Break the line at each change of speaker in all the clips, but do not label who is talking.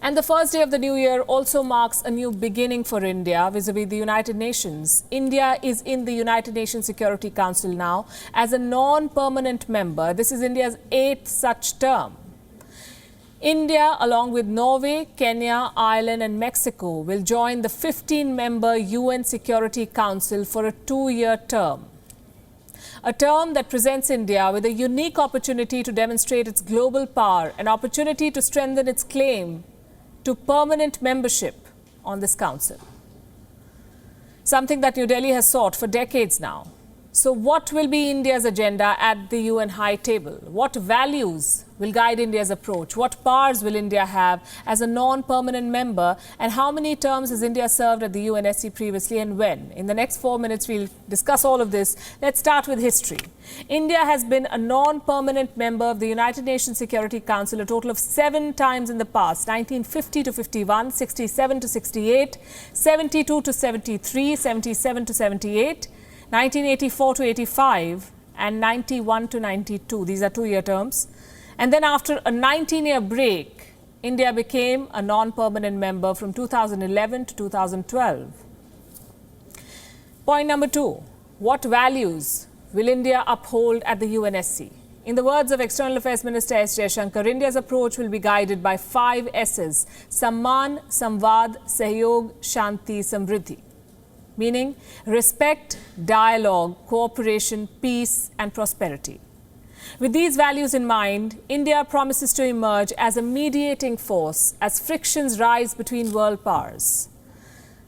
And the first day of the new year also marks a new beginning for India vis-à-vis the United Nations. India is in the United Nations Security Council now as a non-permanent member. This is India's 8th such term. India, along with Norway, Kenya, Ireland and Mexico, will join the 15-member UN Security Council for a 2-year term. A term that presents India with a unique opportunity to demonstrate its global power, an opportunity to strengthen its claim to permanent membership on this council. Something that New Delhi has sought for decades now. So what will be India's agenda at the UN high table? What values will guide India's approach? What powers will India have as a non-permanent member? And how many terms has India served at the UNSC previously and when? In the next 4 minutes, we'll discuss all of this. Let's start with history. India has been a non-permanent member of the United Nations Security Council a total of 7 times in the past: 1950 to 51, 67 to 68, 72 to 73, 77 to 78, 1984 to 85 and 91 to 92. These are 2-year terms. And then after a 19-year break, India became a non-permanent member from 2011 to 2012. Point number 2. What values will India uphold at the UNSC? In the words of External Affairs Minister S. Jaishankar, India's approach will be guided by 5 S's: Samman, Samvad, Sahyog, Shanti, Samriddhi. Meaning respect, dialogue, cooperation, peace and prosperity. With these values in mind, India promises to emerge as a mediating force as frictions rise between world powers.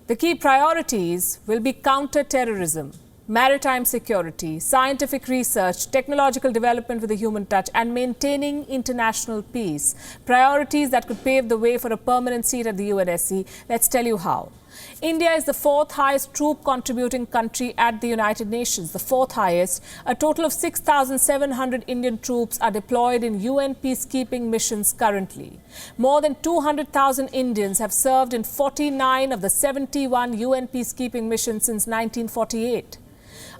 The key priorities will be counter-terrorism, maritime security, scientific research, technological development with a human touch, and maintaining international peace. Priorities that could pave the way for a permanent seat at the UNSC. Let's tell you how. India is the 4th highest troop contributing country at the United Nations, the 4th highest. A total of 6,700 Indian troops are deployed in UN peacekeeping missions currently. More than 200,000 Indians have served in 49 of the 71 UN peacekeeping missions since 1948.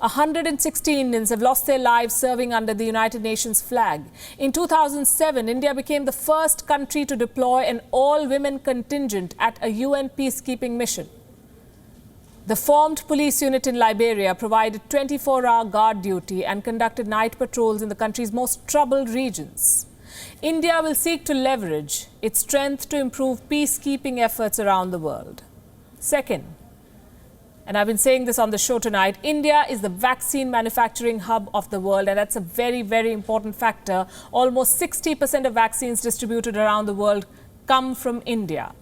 160 Indians have lost their lives serving under the United Nations flag. In 2007, India became the first country to deploy an all-women contingent at a UN peacekeeping mission. The formed police unit in Liberia provided 24-hour guard duty and conducted night patrols in the country's most troubled regions. India will seek to leverage its strength to improve peacekeeping efforts around the world. Second, and I've been saying this on the show tonight, India is the vaccine manufacturing hub of the world, and that's a very, very important factor. Almost 60% of vaccines distributed around the world come from India.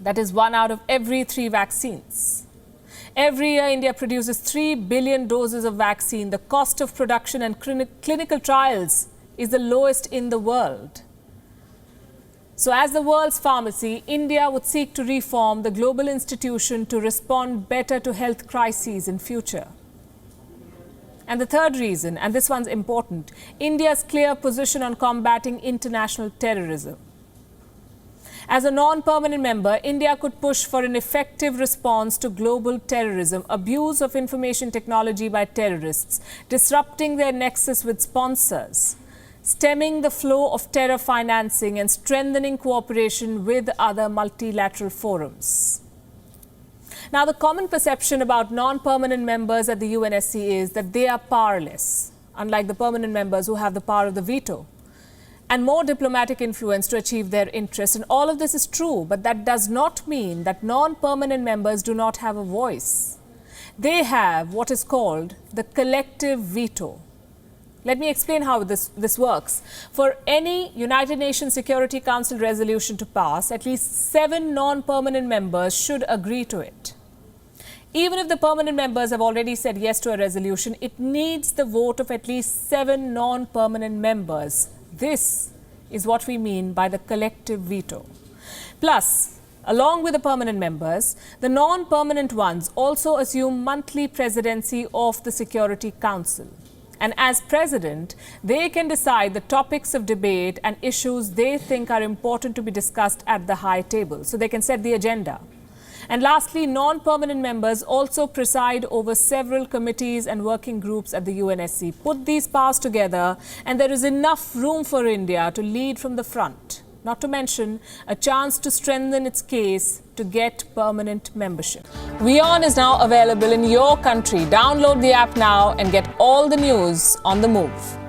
That is 1 out of every 3 vaccines. Every year, India produces 3 billion doses of vaccine. The cost of production and clinical trials is the lowest in the world. So as the world's pharmacy, India would seek to reform the global institution to respond better to health crises in future. And the third reason, and this one's important, India's clear position on combating international terrorism. As a non-permanent member, India could push for an effective response to global terrorism, abuse of information technology by terrorists, disrupting their nexus with sponsors, stemming the flow of terror financing and strengthening cooperation with other multilateral forums. Now, the common perception about non-permanent members at the UNSC is that they are powerless, unlike the permanent members who have the power of the veto and more diplomatic influence to achieve their interests. And all of this is true, but that does not mean that non-permanent members do not have a voice. They have what is called the collective veto. Let me explain how this works. For any United Nations Security Council resolution to pass, at least 7 non-permanent members should agree to it. Even if the permanent members have already said yes to a resolution, it needs the vote of at least 7 non-permanent members. This is what we mean by the collective veto. Plus, along with the permanent members, the non-permanent ones also assume monthly presidency of the Security Council. And as president, they can decide the topics of debate and issues they think are important to be discussed at the high table. So they can set the agenda. And lastly, non-permanent members also preside over several committees and working groups at the UNSC. Put these powers together and there is enough room for India to lead from the front. not to mention a chance to strengthen its case to get permanent membership. WION is now available in your country. Download the app now and get all the news on the move.